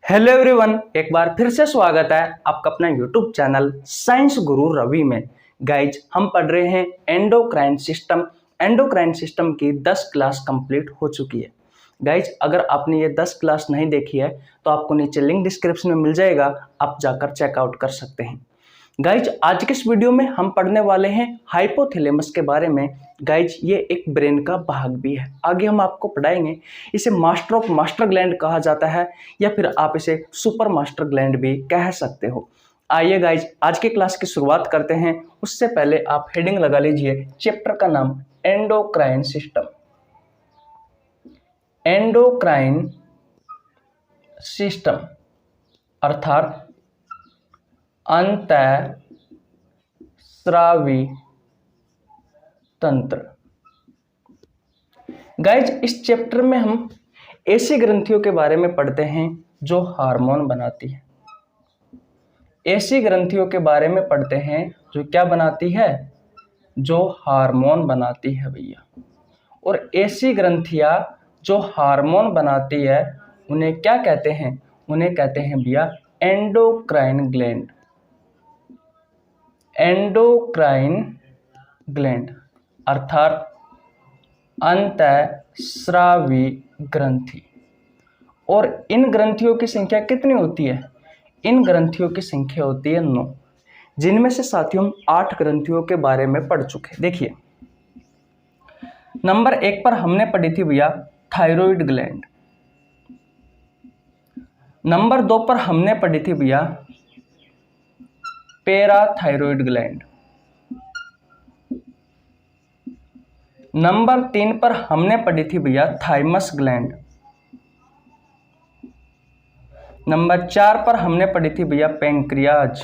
Hello everyone, एक बार फिर से स्वागत है आपका अपना यूट्यूब चैनल साइंस गुरु रवि में। गाइज, हम पढ़ रहे हैं एंडोक्राइन सिस्टम। एंडोक्राइन सिस्टम की 10 क्लास कंप्लीट हो चुकी है। गाइज, अगर आपने ये 10 क्लास नहीं देखी है तो आपको नीचे लिंक डिस्क्रिप्शन में मिल जाएगा, आप जाकर चेकआउट कर सकते हैं। गाइज, आज के इस वीडियो में हम पढ़ने वाले हैं हाइपोथैलेमस के बारे में। गाइज, ये एक ब्रेन का भाग भी है, आगे हम आपको पढ़ाएंगे। इसे मास्टर ऑफ मास्टर ग्लैंड कहा जाता है या फिर आप इसे सुपर मास्टर ग्लैंड भी कह सकते हो। आइए गाइज, आज की क्लास की शुरुआत करते हैं। उससे पहले आप हेडिंग लगा लीजिए, चैप्टर का नाम एंडोक्राइन सिस्टम। एंडोक्राइन सिस्टम अर्थात अंतःस्रावी तंत्र। गाइज, इस चैप्टर में हम ऐसी ग्रंथियों के बारे में पढ़ते हैं जो हार्मोन बनाती है। ऐसी ग्रंथियों के बारे में पढ़ते हैं जो क्या बनाती है, जो हार्मोन बनाती है भैया। और ऐसी ग्रंथियां जो हार्मोन बनाती है उन्हें क्या कहते हैं, उन्हें कहते हैं भैया एंडोक्राइन ग्लैंड। एंडोक्राइन ग्लैंड अर्थात अंतःस्रावी ग्रंथि। और इन ग्रंथियों की संख्या कितनी होती है? इन ग्रंथियों की संख्या होती है 9, जिनमें से साथियों हम 8 ग्रंथियों के बारे में पढ़ चुके हैं। देखिए, नंबर 1 पर हमने पढ़ी थी भैया थायराइड ग्लैंड। नंबर 2 पर हमने पढ़ी थी भैया पैराथायरॉइड ग्लैंड। नंबर 3 पर हमने पढ़ी थी भैया थाइमस ग्लैंड। नंबर 4 पर हमने पढ़ी थी भैया पैंक्रियाज।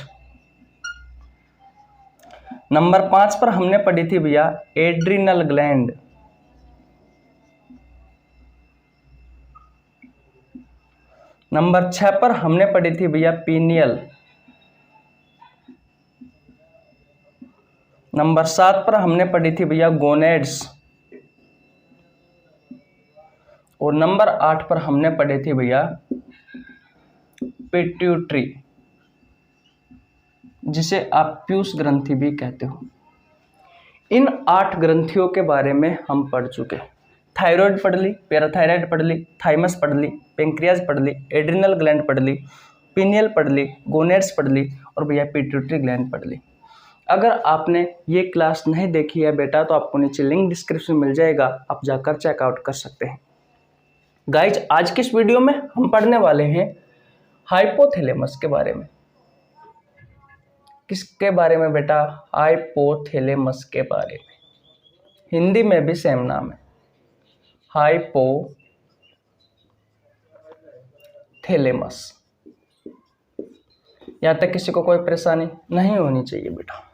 नंबर 5 पर हमने पढ़ी थी भैया एड्रिनल ग्लैंड। नंबर 6 पर हमने पढ़ी थी भैया पीनियल। नंबर 7 पर हमने पढ़ी थी भैया गोनेड्स। और नंबर 8 पर हमने पढ़ी थी भैया पिट्यूटरी, जिसे आप पीयूष ग्रंथि भी कहते हो। इन 8 ग्रंथियों के बारे में हम पढ़ चुके। थायराइड पढ़ ली, पैराथायराइड पढ़ ली, थाइमस पढ़ ली, पेंक्रियाज पढ़ ली, एड्रिनल ग्लैंड पढ़ ली, पिनियल पढ़ ली, गोनेड्स पढ़ ली और भैया पिट्यूटरी ग्लैंड पढ़ ली। अगर आपने ये क्लास नहीं देखी है बेटा तो आपको नीचे लिंक डिस्क्रिप्शन में मिल जाएगा, आप जाकर चेकआउट कर सकते हैं। गाइज, आज के इस वीडियो में हम पढ़ने वाले हैं हाइपोथैलेमस के बारे में। किसके बारे में बेटा? हाइपोथैलेमस के बारे में। हिंदी में भी सेम नाम है, हाइपोथैलेमस। यहाँ तक किसी को कोई परेशानी नहीं होनी चाहिए बेटा।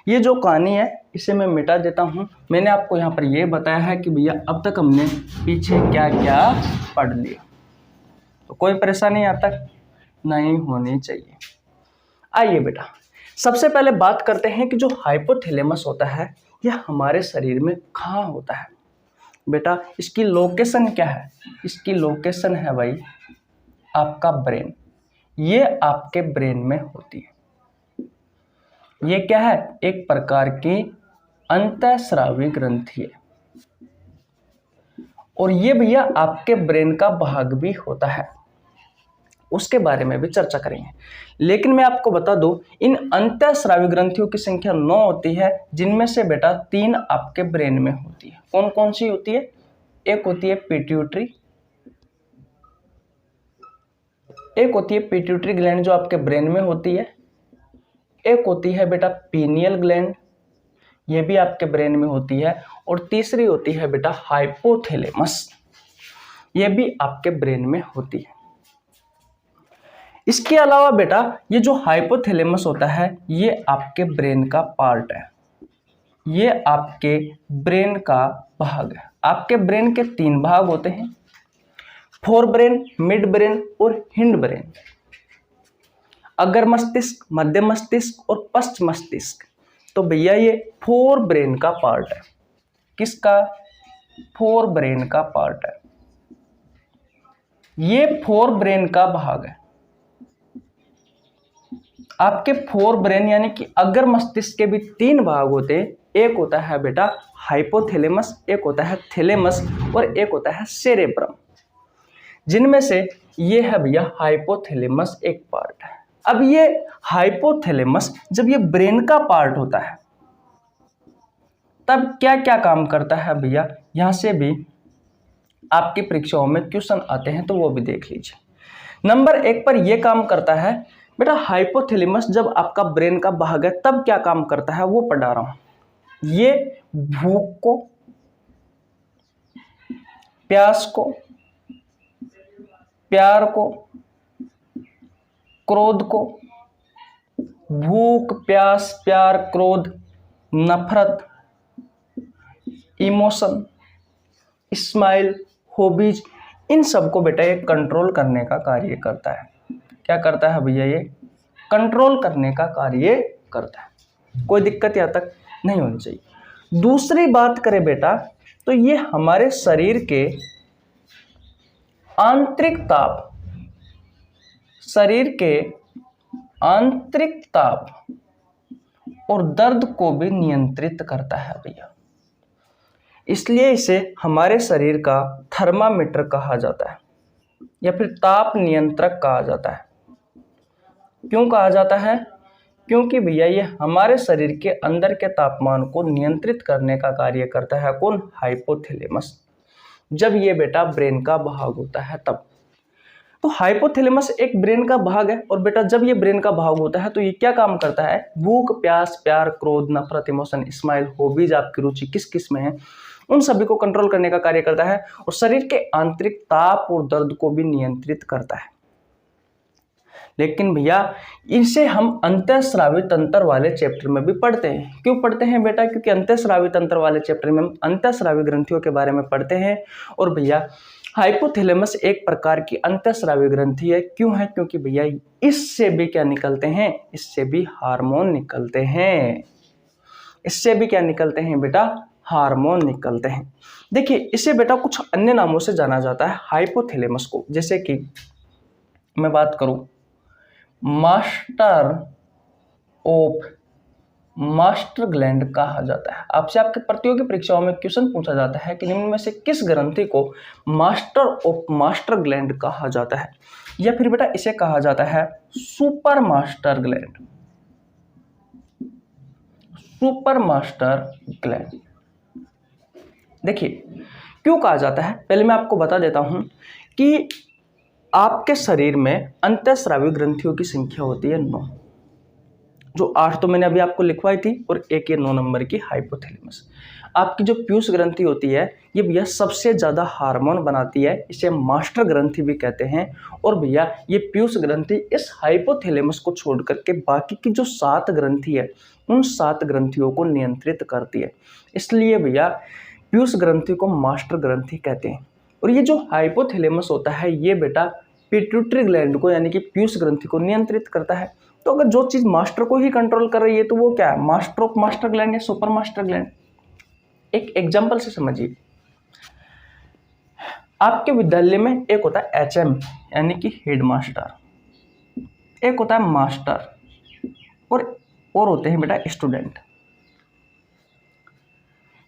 ये जो कहानी है इसे मैं मिटा देता हूँ। मैंने आपको यहाँ पर ये बताया है कि भैया अब तक हमने पीछे क्या क्या पढ़ लिया, तो कोई परेशानी यहाँ तक नहीं होनी चाहिए। आइए बेटा, सबसे पहले बात करते हैं कि जो हाइपोथैलेमस होता है यह हमारे शरीर में कहाँ होता है। बेटा, इसकी लोकेशन क्या है? इसकी लोकेशन है भाई आपका ब्रेन। ये आपके ब्रेन में होती है। ये क्या है? एक प्रकार की अंतःस्रावी ग्रंथि है। और ये भैया आपके ब्रेन का भाग भी होता है, उसके बारे में भी चर्चा करेंगे। लेकिन मैं आपको बता दूं, इन अंतःस्रावी ग्रंथियों की संख्या 9 होती है, जिनमें से बेटा 3 आपके ब्रेन में होती है। कौन कौन सी होती है? एक होती है पिट्यूटरी, एक होती है पिट्यूटरी ग्लैंड जो आपके ब्रेन में होती है। एक होती है बेटा पीनियल ग्लैंड, ये भी आपके ब्रेन में होती है। और तीसरी होती है बेटा हाइपोथैलेमस, ये भी आपके ब्रेन में होती है। इसके अलावा बेटा ये जो हाइपोथैलेमस होता है ये आपके ब्रेन का पार्ट है, ये आपके ब्रेन का भाग है। आपके ब्रेन के 3 भाग होते हैं, फोर ब्रेन, मिड ब्रेन और हिंड ब्रेन। अगर मस्तिष्क, मध्य मस्तिष्क और पश्च मस्तिष्क। तो भैया ये 4 ब्रेन का पार्ट है। किसका? 4 ब्रेन का पार्ट है। ये फोर ब्रेन का भाग है। आपके फोर ब्रेन यानी कि अगर मस्तिष्क के भी तीन भाग होते हैं, एक होता है बेटा हाइपोथैलेमस, एक होता है थैलेमस और एक होता है सेरेब्रम, जिनमें से ये है भैया हाइपोथैलेमस एक पार्ट है। अब ये हाइपोथैलेमस जब ये ब्रेन का पार्ट होता है तब क्या क्या काम करता है भैया, यहां से भी आपकी परीक्षाओं में क्वेश्चन आते हैं तो वो भी देख लीजिए। नंबर एक पर यह काम करता है बेटा हाइपोथैलेमस जब आपका ब्रेन का भाग है तब क्या काम करता है वो पढ़ा रहा हूं। ये भूख को, प्यास को, प्यार को, क्रोध को, भूख, प्यास, प्यार, क्रोध, नफरत, इमोशन, स्माइल, हॉबीज, इन सबको बेटा ये कंट्रोल करने का कार्य करता है। क्या करता है भैया, ये कंट्रोल करने का कार्य करता है। कोई दिक्कत यहाँ तक नहीं होनी चाहिए। दूसरी बात करें बेटा तो ये हमारे शरीर के आंतरिक ताप, शरीर के आंतरिक ताप और दर्द को भी नियंत्रित करता है भैया। इसलिए इसे हमारे शरीर का थर्मामीटर कहा जाता है या फिर ताप नियंत्रक कहा जाता है। क्यों कहा जाता है? क्योंकि भैया ये हमारे शरीर के अंदर के तापमान को नियंत्रित करने का कार्य करता है। कौन? हाइपोथैलेमस। जब ये बेटा ब्रेन का भाग होता है तब। तो हाइपोथैलेमस एक ब्रेन का भाग है और बेटा जब ये ब्रेन का भाग होता है तो ये क्या काम करता है? भूख, प्यास, प्यार, क्रोध, नफरत, इमोशन, स्माइल, हॉबीज, आपकी रुचि किस किस में है उन सभी को कंट्रोल करने का कार्य करता है और शरीर के आंतरिक ताप और दर्द को भी नियंत्रित करता है। लेकिन भैया इसे हम अंतःस्रावी तंत्र वाले चैप्टर में भी पढ़ते हैं। क्यों पढ़ते हैं बेटा? क्योंकि अंतःस्रावी तंत्र वाले चैप्टर में हम अंतःस्रावी ग्रंथियों के बारे में पढ़ते हैं और भैया हाइपोथैलेमस एक प्रकार की अंतःस्रावी ग्रंथि है। क्यों है? क्योंकि भैया इससे भी क्या निकलते हैं? इससे भी हार्मोन निकलते हैं। इससे भी क्या निकलते हैं बेटा? हार्मोन निकलते हैं। देखिए इसे बेटा कुछ अन्य नामों से जाना जाता है हाइपोथैलेमस को, जैसे कि मैं बात करूं मास्टर ऑफ मास्टर ग्लैंड कहा जाता है। आपसे आपके प्रतियोगी परीक्षाओं में क्वेश्चन पूछा जाता है कि निम्न में से किस ग्रंथि को मास्टर ऑफ मास्टर ग्लैंड कहा जाता है, या फिर बेटा इसे कहा जाता है super master gland. Super master gland देखिए क्यों कहा जाता है, पहले मैं आपको बता देता हूं कि आपके शरीर में अंतःस्रावी ग्रंथियों की संख्या होती है 9, जो 8 तो मैंने अभी आपको लिखवाई थी और एक ये 9 नंबर की हाइपोथैलेमस। आपकी जो पीयूष ग्रंथि होती है ये भैया सबसे ज़्यादा हार्मोन बनाती है, इसे मास्टर ग्रंथि भी कहते हैं। और भैया ये पीयूष ग्रंथि इस हाइपोथैलेमस को छोड़ करके बाकी की जो 7 ग्रंथि है उन 7 ग्रंथियों को नियंत्रित करती है। इसलिए भैया पीयूष ग्रंथि को मास्टर ग्रंथि कहते हैं। और ये जो हाइपोथैलेमस होता है ये बेटा पिट्यूटरी ग्लैंड को यानी कि पीयूष ग्रंथि को नियंत्रित करता है। तो अगर जो चीज मास्टर को ही कंट्रोल कर रही है तो वो क्या है? मास्टर ऑफ मास्टर ग्लैंड या सुपर मास्टर ग्लैंड। एक एग्जांपल से समझिए, आपके विद्यालय में एक होता है एचएम यानी कि हेड मास्टर, एक होता है मास्टर और होते हैं बेटा स्टूडेंट।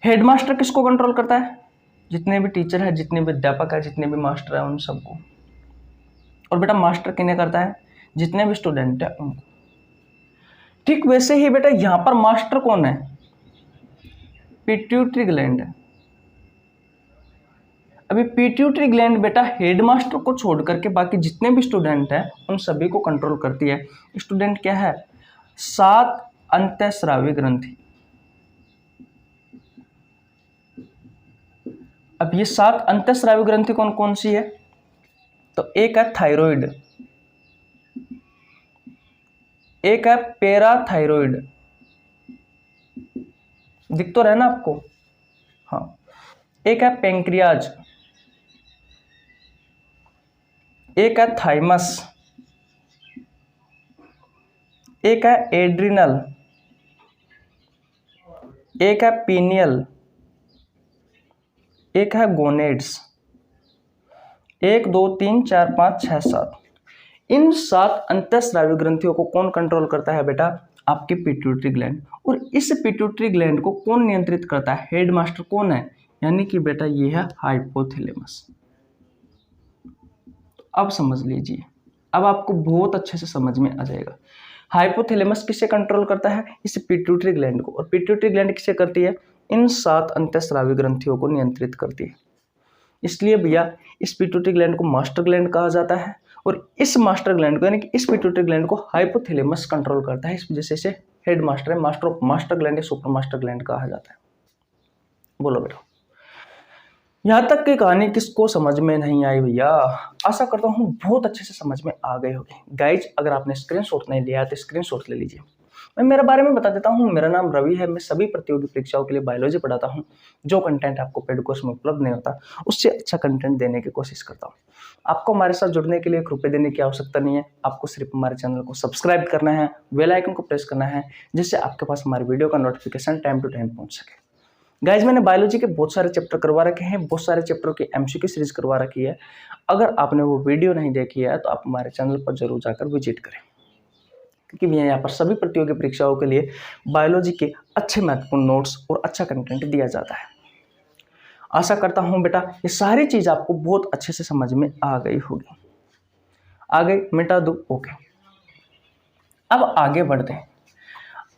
हेडमास्टर किसको कंट्रोल करता है? जितने भी टीचर है, जितने भी अध्यापक है, जितने भी मास्टर है उन सबको। और बेटा मास्टर किन्हें करता है? जितने भी स्टूडेंट है उनको। ठीक वैसे ही बेटा यहां पर मास्टर कौन है? पिट्यूटरी ग्लैंड है। अभी पिट्यूटरी ग्लैंड बेटा हेडमास्टर को छोड़ करके बाकी जितने भी स्टूडेंट हैं उन सभी को कंट्रोल करती है। स्टूडेंट क्या है? 7 अंतःस्रावी ग्रंथि। अब ये 7 अंतःस्रावी ग्रंथि कौन कौन सी है? तो एक है थायराइड, एक है पैराथायराइड, दिख तो रहा है ना आपको? हाँ। एक है पेंक्रियाज, एक है थाइमस, एक है एड्रिनल, एक है पीनियल, एक है गोनेड्स, 1 2 3 4 5 6 7, इन 7 अंतःस्रावी ग्रंथियों को कौन कंट्रोल करता है बेटा? आपकी पिट्यूटरी ग्लैंड। और इस पिट्यूटरी ग्लैंड को कौन नियंत्रित करता है? हेड मास्टर कौन है? यानी कि बेटा ये है हाइपोथैलेमस। अब समझ लीजिए, अब आपको बहुत अच्छे से समझ में आ जाएगा। हाइपोथैलेमस किसे कंट्रोल करता है? इस पिट्यूटरी ग्लैंड को। और पिट्यूटरी ग्लैंड किसे करती है? इन 7 अंतःस्रावी ग्रंथियों को नियंत्रित करती है। इसलिए भैया इस पिट्यूटरी ग्लैंड को मास्टर ग्लैंड कहा जाता है। और इस मास्टर ग्लैंड को यानी कि इस पिट्यूटरी ग्लैंड को हाइपोथैलेमस कंट्रोल करता है। इस वजह से इसे हेड मास्टर है, मास्टर ग्लैंड या सुपर मास्टर ग्लैंड कहा जाता है। बोलो बेटा, यहाँ तक की कहानी किसको समझ में नहीं आई भैया? आशा करता हूँ बहुत अच्छे से समझ में आ गए होगी। गाइज, अगर आपने स्क्रीनशॉट नहीं लिया तो स्क्रीनशॉट ले लीजिए। मैं मेरे बारे में बता देता हूँ। मेरा नाम रवि है। मैं सभी प्रतियोगी परीक्षाओं के लिए बायोलॉजी पढ़ाता हूँ। जो कंटेंट आपको पेड कोर्स में उपलब्ध नहीं होता, उससे अच्छा कंटेंट देने की कोशिश करता हूँ। आपको हमारे साथ जुड़ने के लिए ₹1 देने की आवश्यकता नहीं है। आपको सिर्फ हमारे चैनल को सब्सक्राइब करना है, बेल आइकन को प्रेस करना है, जिससे आपके पास हमारी वीडियो का नोटिफिकेशन टाइम टू टाइम पहुँच सके। गाइज, मैंने बायोलॉजी के बहुत सारे चैप्टर करवा रखे हैं, बहुत सारे चैप्टरों की एमसीक्यू सीरीज करवा रखी है। अगर आपने वो वीडियो नहीं देखी है तो आप हमारे चैनल पर जरूर जाकर विजिट करें, क्योंकि मैं यहाँ पर सभी प्रतियोगी परीक्षाओं के लिए बायोलॉजी के अच्छे महत्वपूर्ण नोट्स और अच्छा कंटेंट दिया जाता है। आशा करता हूँ बेटा ये सारी चीज आपको बहुत अच्छे से समझ में आ गई होगी। आगे मिटा दो, ओके। अब आगे बढ़ते हैं।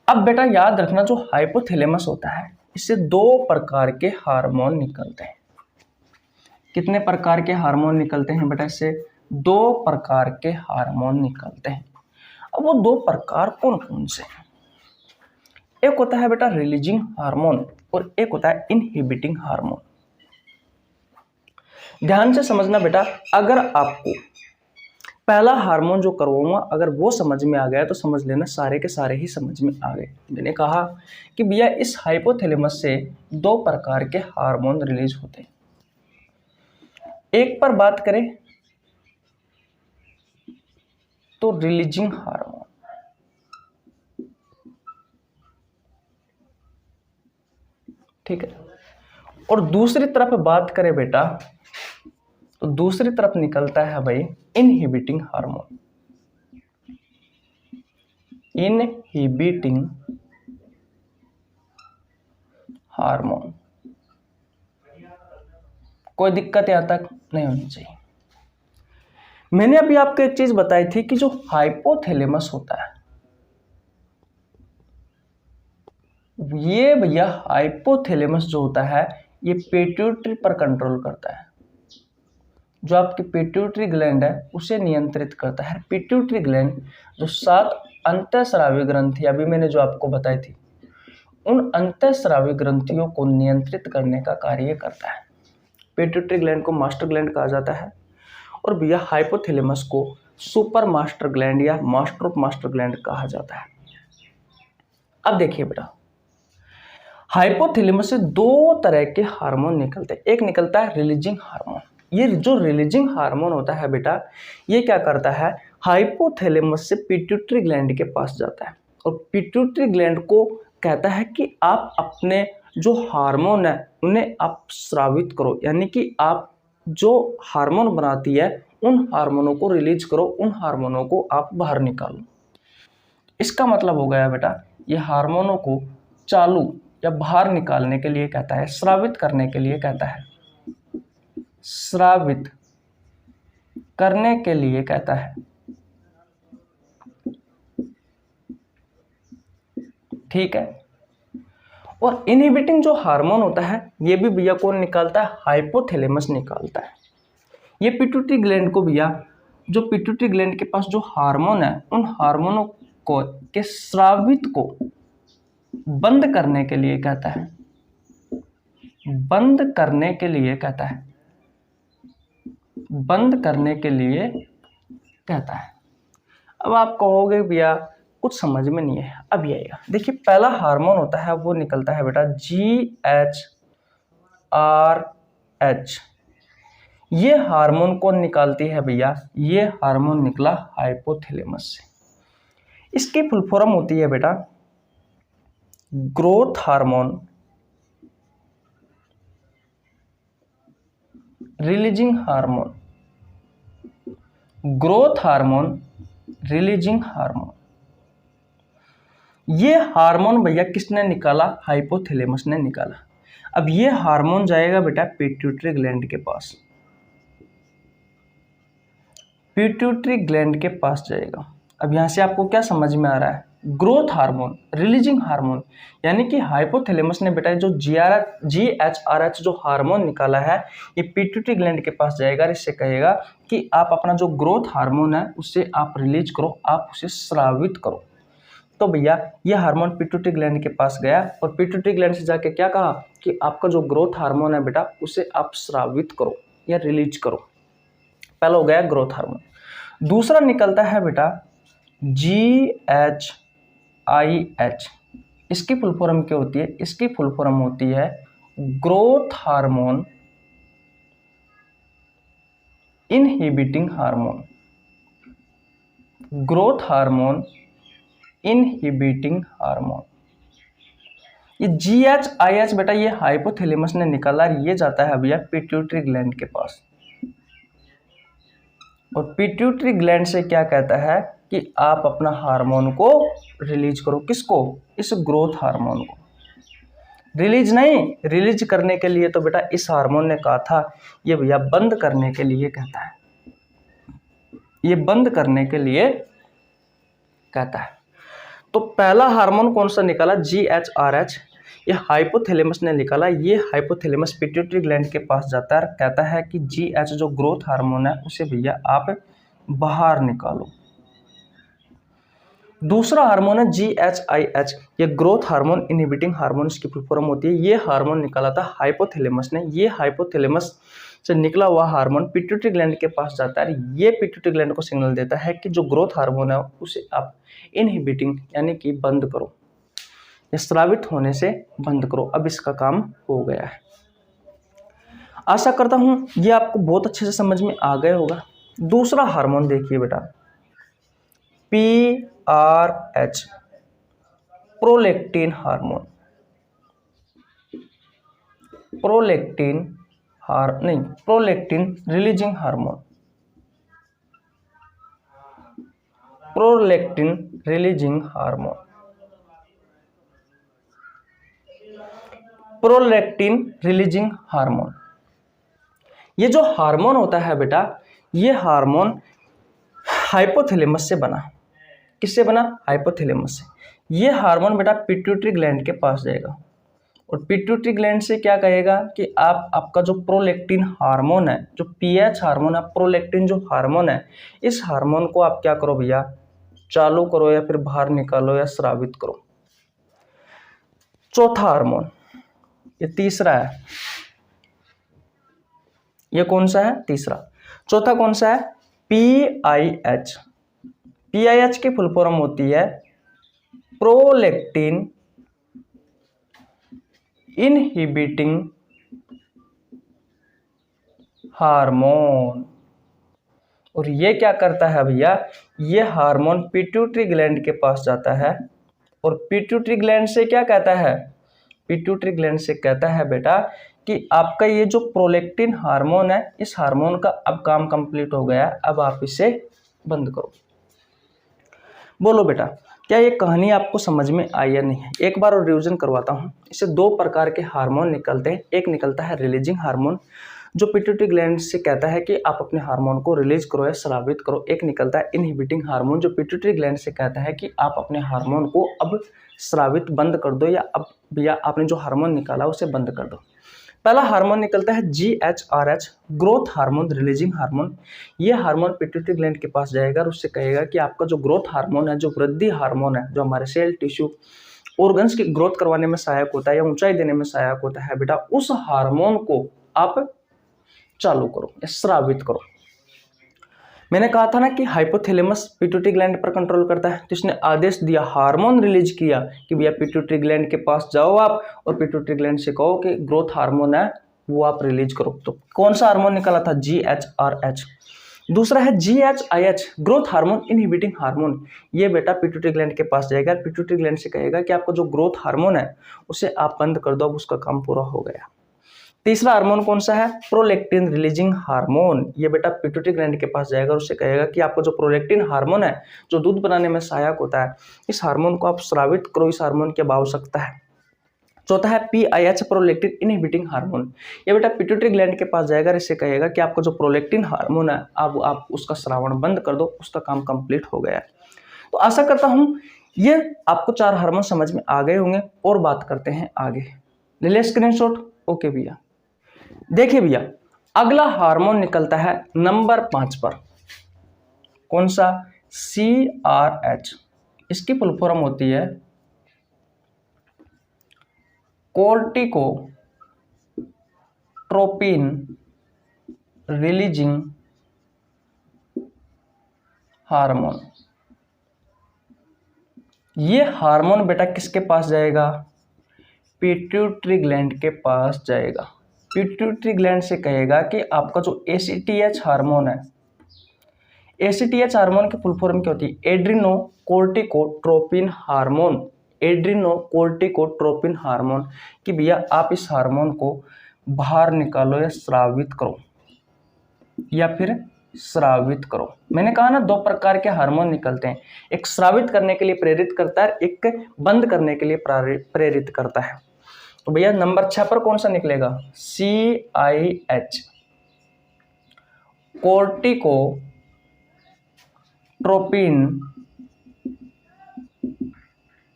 अब बेटा याद रखना, जो हाइपोथैलेमस होता है इससे 2 प्रकार के हार्मोन निकलते हैं। कितने प्रकार के हार्मोन निकलते हैं बेटा? इससे 2 प्रकार के हार्मोन निकलते हैं। अब वो 2 प्रकार कौन कौन से हैं? एक होता है बेटा रिलीजिंग हार्मोन और एक होता है इनहिबिटिंग हार्मोन। ध्यान से समझना बेटा, अगर आपको पहला हार्मोन जो करवाऊंगा अगर वो समझ में आ गया तो समझ लेना सारे के सारे ही समझ में आ गए। मैंने कहा कि भैया इस हाइपोथैलेमस से 2 प्रकार के हार्मोन रिलीज होते हैं। एक पर बात करें तो रिलीजिंग हार्मोन, ठीक है। और दूसरी तरफ बात करें बेटा तो दूसरी तरफ निकलता है भाई इनहिबिटिंग हार्मोन। इनहिबिटिंग हार्मोन, कोई दिक्कत यहां तक नहीं होनी चाहिए। मैंने अभी आपको एक चीज बताई थी कि जो हाइपोथैलेमस होता है ये भैया हाइपोथैलेमस जो होता है ये पिट्यूटरी पर कंट्रोल करता है। जो आपकी पिट्यूटरी ग्लैंड है उसे नियंत्रित करता है। पिट्यूटरी ग्लैंड जो 7 अंतःस्रावी ग्रंथि अभी मैंने जो आपको बताई थी उन अंतःस्रावी ग्रंथियों को नियंत्रित करने का कार्य करता है। पिट्यूटरी ग्लैंड को मास्टर ग्लैंड कहा जाता है और भैया हाइपोथैलेमस को सुपर मास्टर ग्लैंड या मास्टर ऑफ मास्टर ग्लैंड कहा जाता है। अब देखिए बेटा, हाइपोथैलेमस से 2 तरह के हार्मोन निकलते हैं। एक निकलता है रिलीजिंग हार्मोन। ये जो रिलीजिंग हार्मोन होता है बेटा ये क्या करता है, हाइपोथैलेमस से पिट्यूटरी ग्लैंड के पास जाता है और पिट्यूटरी ग्लैंड को कहता है कि आप अपने जो हार्मोन है उन्हें आप स्रावित करो, यानी कि आप जो हार्मोन बनाती है उन हार्मोनों को रिलीज करो, उन हार्मोनों को आप बाहर निकालो। इसका मतलब हो गया बेटा ये हार्मोनों को चालू या बाहर निकालने के लिए कहता है, स्रावित करने के लिए कहता है, स्रावित करने के लिए कहता है, ठीक है। और इनहिबिटिंग जो हार्मोन होता है ये भी भैया कौन निकालता है, हाइपोथैलेमस निकालता है। ये पिट्यूटरी ग्लैंड को भैया जो पिट्यूटरी ग्लैंड के पास जो हार्मोन है उन हार्मोनों को के स्रावित को बंद करने के लिए कहता है, बंद करने के लिए कहता है, बंद करने के लिए कहता है। अब आप कहोगे भैया कुछ समझ में नहीं है, अब ये आएगा। देखिए पहला हार्मोन होता है वो निकलता है बेटा GHRH। ये हार्मोन कौन निकालती है भैया, ये हार्मोन निकला हाइपोथैलेमस से। इसकी फुल फॉर्म होती है बेटा growth hormone releasing hormone. Growth hormone, releasing hormone. ये हार्मोन भैया किसने निकाला? हाइपोथैलेमस ने निकाला। अब ये हार्मोन जाएगा बेटा पिट्यूटरी ग्लैंड के पास, पिट्यूटरी ग्लैंड के पास जाएगा। अब यहां से आपको क्या समझ में आ रहा है? ग्रोथ हार्मोन, रिलीजिंग हार्मोन, यानी कि हाइपोथैलेमस ने बेटा जो GHRH जो हार्मोन निकाला है ये पिट्यूटरी ग्लैंड के पास जाएगा और इससे कहेगा कि आप अपना जो ग्रोथ हार्मोन है उससे आप रिलीज करो, आप उसे स्रावित करो। तो भैया ये हार्मोन पिट्यूटरी ग्लैंड के पास गया और पिट्यूटरी ग्लैंड से जाके क्या कहा कि आपका जो ग्रोथ हार्मोन है बेटा उसे आप स्रावित करो या रिलीज करो। पहला हो गया ग्रोथ हार्मोन। दूसरा निकलता है बेटा GHIH। इसकी फुल फॉर्म क्या होती है? इसकी फुल फॉर्म होती है growth hormone inhibiting hormone, growth hormone inhibiting hormone. ये GHIH बेटा ये हाइपोथैलेमस ने निकाला, ये जाता है भैया पिट्यूटरी ग्लैंड के पास और पिट्यूटरी ग्लैंड से क्या कहता है कि आप अपना हार्मोन को रिलीज करो। किसको? इस ग्रोथ हार्मोन को। रिलीज नहीं, रिलीज करने के लिए तो बेटा इस हार्मोन ने कहा था, ये भैया बंद करने के लिए कहता है, ये बंद करने के लिए कहता है। तो पहला हार्मोन कौन सा निकाला? GHRH। ये हाइपोथैलेमस ने निकाला, ये हाइपोथैलेमस पिट्यूटरी ग्लैंड के पास जाता है, कहता है कि GH जो ग्रोथ हार्मोन है उसे भैया आप बाहर निकालो। दूसरा हार्मोन है GHIH, ये ग्रोथ हार्मोन इनहिबिटिंग हार्मोन इसकी फुल फॉर्म होती है। ये हार्मोन निकाला था हाइपोथैलेमस ने, ये हाइपोथैलेमस से निकला हुआ हार्मोन पिट्यूटरी ग्लैंड के पास जाता है। ये पिट्यूटरी ग्लैंड को सिग्नल देता है कि जो ग्रोथ हार्मोन है उसे आप इनहिबिटिंग यानी कि बंद करो या स्रावित होने से बंद करो। अब इसका काम हो गया है। आशा करता हूं ये आपको बहुत अच्छे से समझ में आ गया होगा। दूसरा हार्मोन देखिए बेटा PRH, prolactin hormone. Prolactin releasing hormone, prolactin releasing hormone, prolactin releasing hormone. ये जो हार्मोन होता है बेटा, ये हार्मोन हाइपोथैलेमस से बना। किससे बना? हाइपोथैलेमस से। ये हार्मोन बेटा पिट्यूटरी ग्लैंड के पास जाएगा और पिट्यूटरी ग्लैंड से क्या कहेगा कि आप आपका जो प्रोलैक्टिन हार्मोन है, जो PH हार्मोन है, प्रोलैक्टिन जो हार्मोन है, इस हार्मोन को आप क्या करो भैया? चालू करो या फिर बाहर निकालो या स्रावित करो। चौथा हार्मोन, ये तीसरा है। ये कौन सा है? तीसरा। चौथा कौन सा है? PIH। PIH की फुल फॉर्म होती है प्रोलैक्टिन इनहिबिटिंग हार्मोन। और ये क्या करता है भैया? ये हार्मोन पिट्यूटरी ग्लैंड के पास जाता है और पिट्यूटरी ग्लैंड से क्या कहता है? पिट्यूटरी ग्लैंड से कहता है बेटा कि आपका ये जो प्रोलैक्टिन हार्मोन है, इस हार्मोन का अब काम कंप्लीट हो गया, अब आप इसे बंद करो। बोलो बेटा क्या ये कहानी आपको समझ में आई या नहीं है? एक बार और रिवीजन करवाता हूँ। इससे दो प्रकार के हार्मोन निकलते हैं। एक निकलता है रिलीजिंग हार्मोन जो पिट्यूटरी ग्लैंड से कहता है कि आप अपने हार्मोन को रिलीज करो या स्रावित करो। एक निकलता है इनहिबिटिंग हार्मोन जो पिट्यूटरी ग्लैंड से कहता है कि आप अपने हार्मोन को अब स्रावित बंद कर दो या अब भैया आपने जो हार्मोन निकाला उसे बंद कर दो। पहला हार्मोन निकलता है GHRH, growth hormone releasing hormone. ये हार्मोन पिट्यूटरी ग्लैंड के पास जाएगा और उससे कहेगा कि आपका जो ग्रोथ हार्मोन है, जो वृद्धि हार्मोन है, जो हमारे सेल टिश्यू ऑर्गन्स की ग्रोथ करवाने में सहायक होता है या ऊंचाई देने में सहायक होता है बेटा, उस हार्मोन को आप चालू करो या स्रावित करो। मैंने कहा था ना कि हाइपोथैलेमस पिट्यूटरी ग्लैंड पर कंट्रोल करता है, तो इसने आदेश दिया, हार्मोन रिलीज किया कि भैया पिट्यूटरी ग्लैंड के पास जाओ आप और पिट्यूटरी ग्लैंड से कहो कि ग्रोथ हार्मोन है वो आप रिलीज करो। तो कौन सा हार्मोन निकाला था? GHRH। दूसरा है GHIH, growth hormone inhibiting hormone. ये बेटा पिट्यूटरी ग्लैंड के पास जाएगा, पिट्यूटरी ग्लैंड से कहेगा कि आपका जो ग्रोथ हार्मोन है उसे आप बंद कर दो, अब उसका काम पूरा हो गया। तीसरा हार्मोन कौन सा है? Prolactin releasing hormone. ये बेटा पिट्यूटरी ग्लैंड के पास जाएगा और उससे कहेगा कि आपको जो प्रोलैक्टिन हार्मोन है जो दूध बनाने में सहायक होता है, इस हार्मोन को आप स्रावित करो, इस हार्मोन की आवश्यकता है। चौथा है PIH प्रोलैक्टिन इनहिबिटिंग हार्मोन। ये बेटा पिट्यूटरी ग्लैंड के पास जाएगा, इससे कहेगा कि आपका जो प्रोलैक्टिन हार्मोन है आप उसका स्रावण बंद कर दो, उसका काम कंप्लीट हो गया है। तो आशा करता हूं ये आपको 4 हार्मोन समझ में आ गए होंगे। और बात करते हैं आगे। ले लिया स्क्रीनशॉट? ओके भैया। देखिए भैया, अगला हार्मोन निकलता है नंबर 5 पर। कौन सा? CRH। इसकी फुल फॉर्म होती है कोर्टिकोट्रोपिन रिलीजिंग हार्मोन। ये हार्मोन बेटा किसके पास जाएगा? पिट्यूटरी ग्लैंड के पास जाएगा। पिट्यूटरी ग्लैंड से कहेगा कि आपका जो ACTH हार्मोन है, ACTH हार्मोन की फुल फॉर्म क्या होती है? एड्रिनो कोर्टिकोट्रोपिन हार्मोन। एड्रिनो कोर्टिकोट्रोपिन हार्मोन कि भैया आप इस हार्मोन को बाहर निकालो या स्रावित करो, या फिर स्रावित करो। मैंने कहा ना 2 प्रकार के हार्मोन निकलते हैं, एक स्रावित करने के लिए प्रेरित करता है, एक बंद करने के लिए प्रेरित करता है। तो भैया नंबर 6 पर कौन सा निकलेगा? CIH corticotropin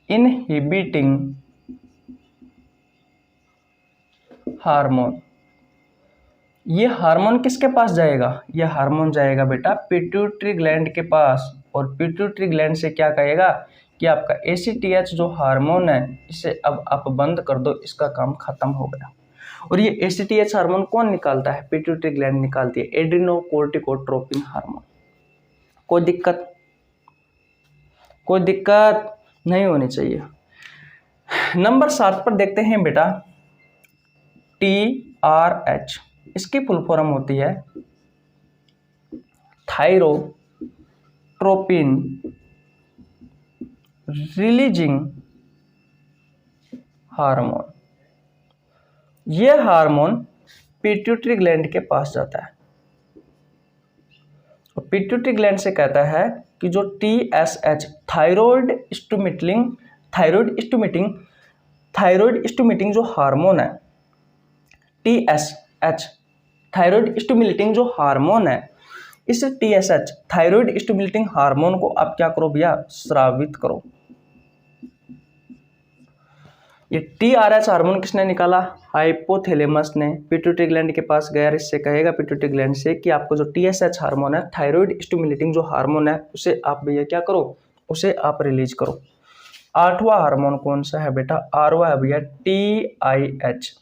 inhibiting hormone. ये हार्मोन किसके पास जाएगा? ये हार्मोन जाएगा बेटा पिट्यूटरी ग्लैंड के पास। और पिट्यूटरी ग्लैंड से क्या कहेगा कि आपका ACTH जो हार्मोन है इसे अब आप बंद कर दो, इसका काम खत्म हो गया। और ये ACTH हार्मोन कौन निकालता है? पिट्यूटरी ग्लैंड निकालती है, एड्रिनो कोर्टिकोट्रोपिन हार्मोन। कोई दिक्कत? कोई दिक्कत नहीं होनी चाहिए। नंबर 7 पर देखते हैं बेटा TRH। इसकी फुल फॉर्म होती है थायरोट्रोपिन रिलीजिंग हार्मोन। यह हार्मोन पिट्यूटरी ग्लैंड के पास जाता है और पिट्यूटरी ग्लैंड से कहता है कि जो TSH थायराइड स्टिमुलेटिंग जो हार्मोन है, TSH थायराइड स्टिमुलेटिंग जो हार्मोन है, इस TSH थायराइड स्टिमुलेटिंग हार्मोन को आप क्या करो भैया? स्रावित करो। ये TRH हार्मोन किसने निकाला? हाइपोथैलेमस ने। पिट्यूटरी ग्लैंड के पास गया, इससे कहेगा पिट्यूटरी ग्लैंड से कि आपको जो TSH हार्मोन है, थायराइड स्टिमुलेटिंग जो हार्मोन है, उसे आप भैया क्या करो? उसे आप रिलीज करो। 8वां हार्मोन कौन सा है बेटा? 8वां है भैया TIH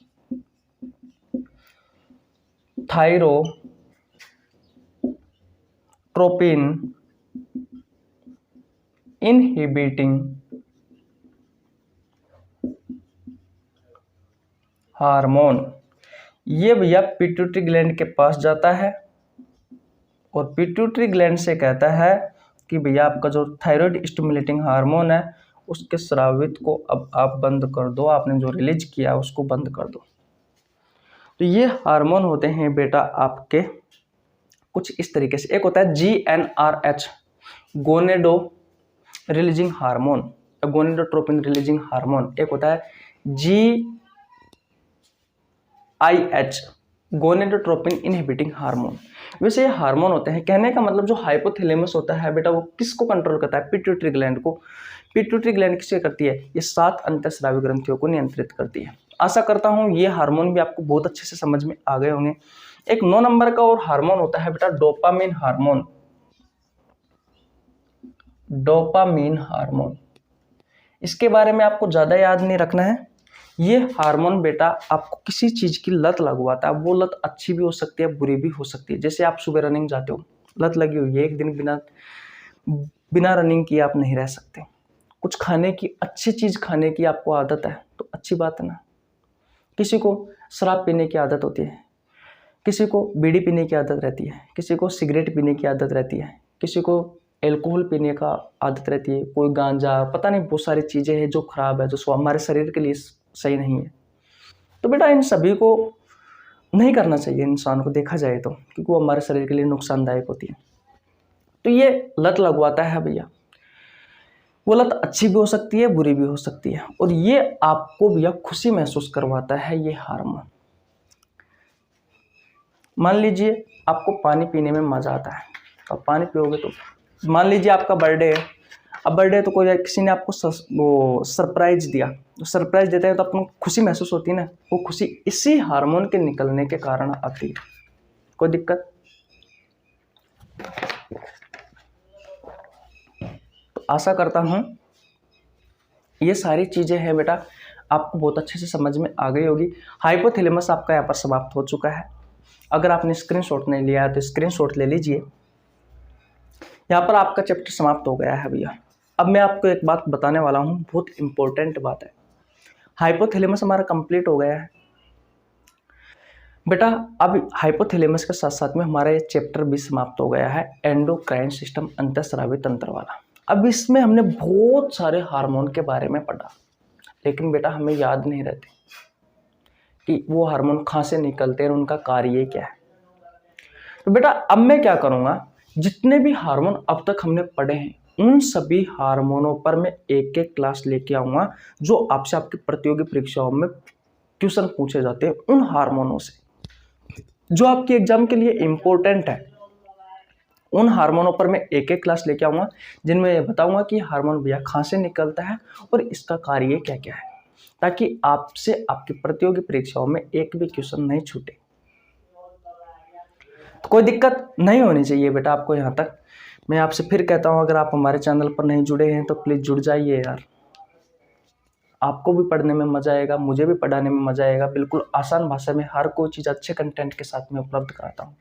थायरोट्रोपिन इनहिबिटिंग हार्मोन। ये भैया पिट्यूटरी ग्लैंड के पास जाता है और पिट्यूटरी ग्लैंड से कहता है कि भैया आपका जो थायराइड स्टिमुलेटिंग हार्मोन है उसके स्रावित को अब आप बंद कर दो, आपने जो रिलीज किया उसको बंद कर दो। तो ये हार्मोन होते हैं बेटा आपके कुछ इस तरीके से। एक होता है GnRH gonado releasing hormone, gonadotropin releasing hormone. एक होता है GIH गोनेडोट्रोपिन इनहिबिटिंग हार्मोन। वैसे ये हार्मोन होते हैं, कहने का मतलब जो हाइपोथैलेमस होता है बेटा वो किसको कंट्रोल करता है? पिट्यूटरी ग्लैंड को। पिट्यूटरी ग्लैंड किससे करती है? ये 7 अंतःस्रावी ग्रंथियों को नियंत्रित करती है। आशा करता हूं ये हार्मोन भी आपको बहुत अच्छे से समझ में आ गए होंगे। एक 9 नंबर का और हार्मोन होता है बेटा डोपामिन हार्मोन। डोपामिन हार्मोन, इसके बारे में आपको ज्यादा याद नहीं रखना है। ये हार्मोन बेटा आपको किसी चीज की लत लगवाता है। वो लत अच्छी भी हो सकती है, बुरी भी हो सकती है। जैसे आप सुबह रनिंग जाते हो, लत लगी हुई है, एक दिन बिना रनिंग किए आप नहीं रह सकते। कुछ खाने की, अच्छी चीज खाने की आपको आदत है तो अच्छी बात है ना। किसी को शराब पीने की आदत होती है, किसी को बीड़ी पीने की आदत रहती है, किसी को सिगरेट पीने की आदत रहती है, किसी को एल्कोहल पीने का आदत रहती है, कोई गांजा, पता नहीं बहुत सारी चीज़ें हैं जो खराब है, जो हमारे शरीर के लिए सही नहीं है। तो बेटा इन सभी को नहीं करना चाहिए इंसान को देखा जाए तो, क्योंकि वो हमारे शरीर के लिए नुकसानदायक होती है। तो ये लत लगवाता है भैया। वो लत अच्छी भी हो सकती है, बुरी भी हो सकती है, और ये आपको भैया खुशी महसूस करवाता है ये हार्मोन। मान लीजिए आपको पानी पीने में मजा आता है, अब पानी पियोगे तो मान लीजिए आपका बर्थडे है। अब बर्थडे तो कोई किसी ने आपको वो सरप्राइज दिया, तो सरप्राइज देते हैं तो आपको खुशी महसूस होती है ना, वो खुशी इसी हार्मोन के निकलने के कारण आती है। कोई दिक्कत? तो आशा करता हूं ये सारी चीजें हैं बेटा आपको बहुत अच्छे से समझ में आ गई होगी। हाइपोथैलेमस आपका यहाँ पर समाप्त हो चुका है। अगर आपने स्क्रीनशॉट नहीं लिया है तो स्क्रीनशॉट ले लीजिए। यहाँ पर आपका चैप्टर समाप्त हो गया है भैया। अब मैं आपको एक बात बताने वाला हूँ, बहुत इंपॉर्टेंट बात है। हाइपोथैलेमस हमारा कंप्लीट हो गया है बेटा। अब हाइपोथैलेमस के साथ साथ में हमारा ये चैप्टर भी समाप्त हो गया है, एंडोक्राइन सिस्टम, अंतःस्रावी तंत्र वाला। अब इसमें हमने बहुत सारे हार्मोन के बारे में पढ़ा, लेकिन बेटा हमें याद नहीं रहते कि वो हार्मोन कहाँ से निकलते हैं और उनका कार्य क्या है। तो बेटा अब मैं क्या करूँगा, जितने भी हार्मोन अब तक हमने पढ़े हैं उन सभी हार्मोनों पर मैं एक एक क्लास लेके आऊँगा, जो आपसे आपकी प्रतियोगी परीक्षाओं में क्वेश्चन पूछे जाते हैं उन हार्मोनों से, जो आपके एग्जाम के लिए इम्पोर्टेंट है। उन हार्मोनों पर मैं एक एक क्लास लेके आऊँगा, जिनमें ये बताऊँगा कि हार्मोन भैया कहाँ से निकलता है और इसका कार्य क्या क्या है, ताकि आपसे आपकी प्रतियोगी परीक्षाओं में एक भी क्वेश्चन नहीं छूटे। तो कोई दिक्कत नहीं होनी चाहिए बेटा आपको। यहाँ तक मैं आपसे फिर कहता हूँ, अगर आप हमारे चैनल पर नहीं जुड़े हैं तो प्लीज़ जुड़ जाइए यार। आपको भी पढ़ने में मज़ा आएगा, मुझे भी पढ़ाने में मज़ा आएगा। बिल्कुल आसान भाषा में हर कोई चीज़ अच्छे कंटेंट के साथ में उपलब्ध कराता हूँ।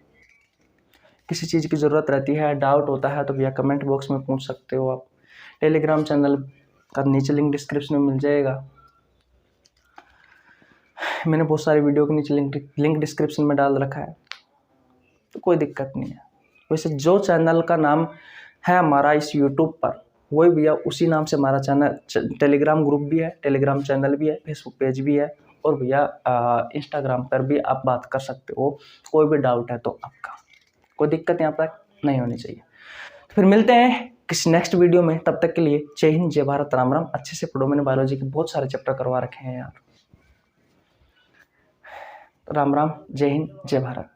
किसी चीज़ की ज़रूरत रहती है, डाउट होता है तो भैया कमेंट बॉक्स में पूछ सकते हो आप। टेलीग्राम चैनल का नीचे लिंक डिस्क्रिप्शन में मिल जाएगा। मैंने बहुत सारी वीडियो के नीचे लिंक डिस्क्रिप्शन में डाल रखा है, तो कोई दिक्कत नहीं है। वैसे जो चैनल का नाम है हमारा इस यूट्यूब पर, वही भैया उसी नाम से हमारा चैनल, टेलीग्राम ग्रुप भी है, टेलीग्राम चैनल भी है, फेसबुक पेज भी है, और भैया इंस्टाग्राम पर भी आप बात कर सकते हो। कोई भी डाउट है तो आपका, कोई दिक्कत यहाँ पर नहीं होनी चाहिए। फिर मिलते हैं किसी नेक्स्ट वीडियो में, तब तक के लिए जय हिंद, जय भारत, राम राम। अच्छे से पढ़ो, मैंने बायोलॉजी के बहुत सारे चैप्टर करवा रखे हैं यार। राम राम, जय हिंद, जय भारत।